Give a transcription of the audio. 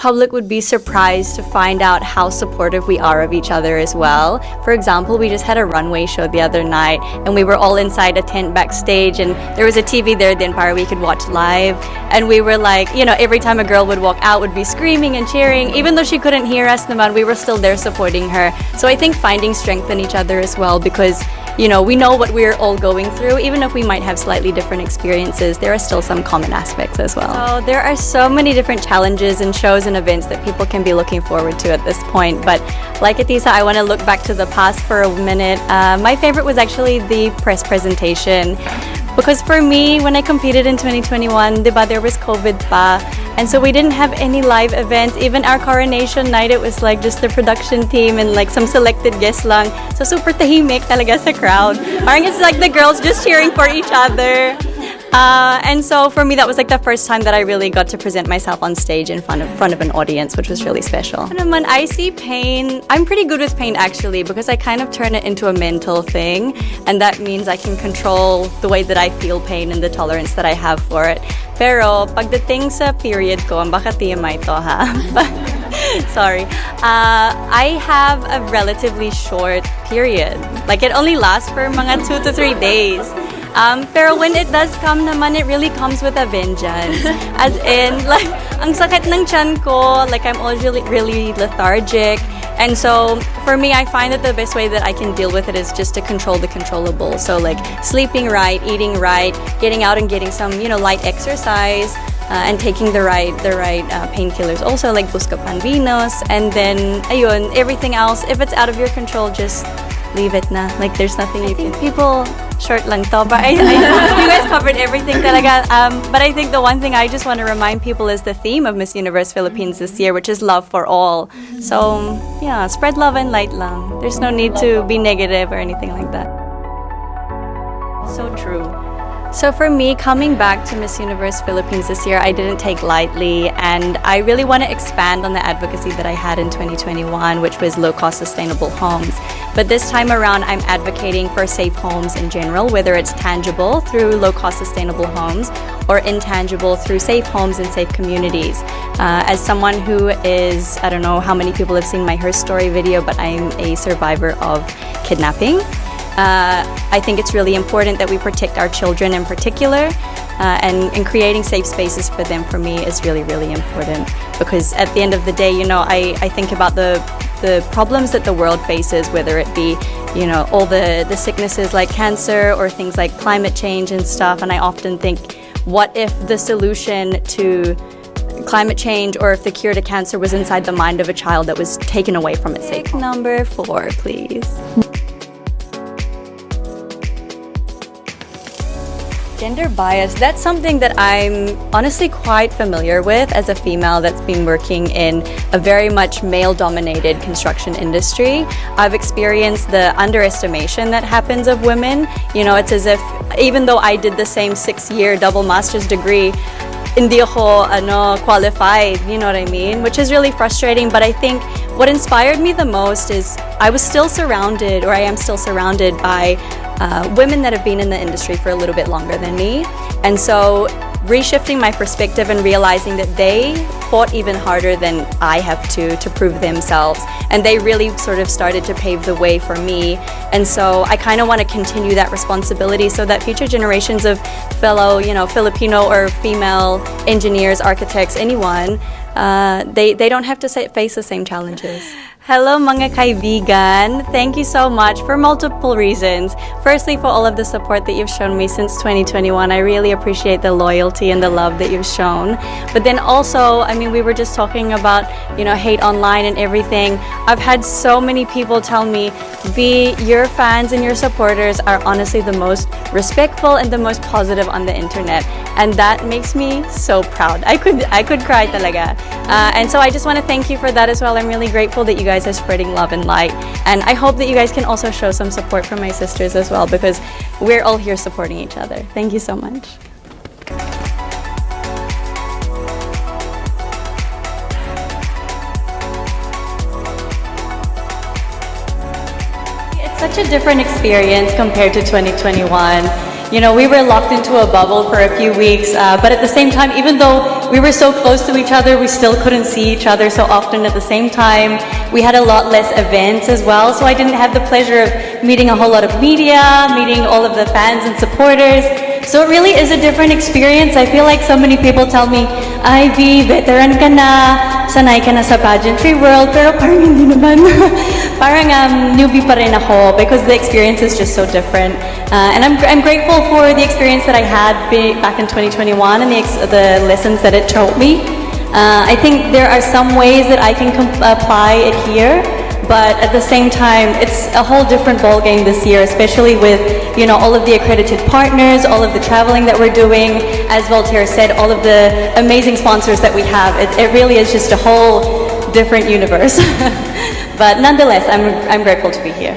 public would be surprised to find out how supportive we are of each other as well. For example, we just had a runway show the other night and we were all inside a tent backstage and there was a TV there then where we could watch live, and we were like, you know, every time a girl would walk out would be screaming and cheering. Even though she couldn't hear us naman, we were still there supporting her. So I think finding strength in each other as well, because you know, we know what we're all going through. Even if we might have slightly different experiences, there are still some common aspects as well. So there are so many different challenges and shows and events that people can be looking forward to at this point. But like Atisa, I want to look back to the past for a minute. My favorite was actually the press presentation. Because for me, when I competed in 2021, diba, there was COVID pa. And so we didn't have any live events. Even our coronation night, it was like just the production team and like some selected guests lang. So super tahimik talaga sa crowd. Parang it's like the girls just cheering for each other. And so for me, that was like the first time that I really got to present myself on stage in front of an audience, which was really special. And when I see pain, I'm pretty good with pain actually, because I kind of turn it into a mental thing, and that means I can control the way that I feel pain and the tolerance that I have for it. Pero pagdating sa period ko, baka TMI to ha. Sorry. I have a relatively short period. Like it only lasts for mga 2 to 3 days. Pero when it does come naman, it really comes with a vengeance. As in, like, ang sakit ng tiyan ko, like I'm always really lethargic. And so for me, I find that the best way that I can deal with it is just to control the controllable. So like sleeping right, eating right, getting out and getting some, you know, light exercise, and taking the right painkillers also, like Buscopan Vinos. And then, ayun, everything else, if it's out of your control, just leave it na. Like there's nothing you can. People short lang to, but you guys covered everything talaga. But I think the one thing I just want to remind people is the theme of Miss Universe Philippines this year, which is love for all. So yeah, spread love and light lang. There's no need to be negative or anything like that. So true. So for me, coming back to Miss Universe Philippines this year, I didn't take lightly, and I really want to expand on the advocacy that I had in 2021, which was low-cost sustainable homes. But this time around, I'm advocating for safe homes in general, whether it's tangible through low-cost sustainable homes or intangible through safe homes and safe communities. As someone who is, I don't know how many people have seen my Her Story video, but I'm a survivor of kidnapping. I think it's really important that we protect our children in particular, and creating safe spaces for them, for me, is really, really important. Because at the end of the day, you know, I think about the problems that the world faces, whether it be, you know, all the sicknesses like cancer or things like climate change and stuff. And I often think, what if the solution to climate change, or if the cure to cancer, was inside the mind of a child that was taken away from its safe home? Number 4, please. Gender bias, that's something that I'm honestly quite familiar with as a female that's been working in a very much male-dominated construction industry. I've experienced the underestimation that happens of women. You know, it's as if, even though I did the same 6-year double master's degree, hindi ako qualified, you know what I mean? Which is really frustrating, but I think what inspired me the most is I was still surrounded, or I am still surrounded by women that have been in the industry for a little bit longer than me. And so reshifting my perspective and realizing that they fought even harder than I have to prove themselves. And they really sort of started to pave the way for me. And so I kind of want to continue that responsibility so that future generations of fellow, you know, Filipino or female engineers, architects, anyone, they don't have to face the same challenges. Hello mga kaibigan! Thank you so much for multiple reasons. Firstly, for all of the support that you've shown me since 2021. I really appreciate the loyalty and the love that you've shown. But then also, I mean, we were just talking about, you know, hate online and everything. I've had so many people tell me, V, your fans and your supporters are honestly the most respectful and the most positive on the internet. And that makes me so proud. I could cry talaga. And so I just want to thank you for that as well. I'm really grateful that you guys are spreading love and light. And I hope that you guys can also show some support for my sisters as well, because we're all here supporting each other. Thank you so much. It's such a different experience compared to 2021. You know, we were locked into a bubble for a few weeks, but at the same time, even though we were so close to each other, we still couldn't see each other so often at the same time. We had a lot less events as well, so I didn't have the pleasure of meeting a whole lot of media, meeting all of the fans and supporters. So it really is a different experience. I feel like so many people tell me, Ivy, veteran ka na, sanay ka na sa pageantry world, pero parang hindi naman. Parang newbie pa rin ako because the experience is just so different. And I'm grateful for the experience that I had back in 2021 and the lessons that it taught me. I think there are some ways that I can apply it here, but at the same time, it's a whole different ballgame this year, especially with, you know, all of the accredited partners, all of the traveling that we're doing, as Voltaire said, all of the amazing sponsors that we have. It really is just a whole different universe. But nonetheless, I'm grateful to be here.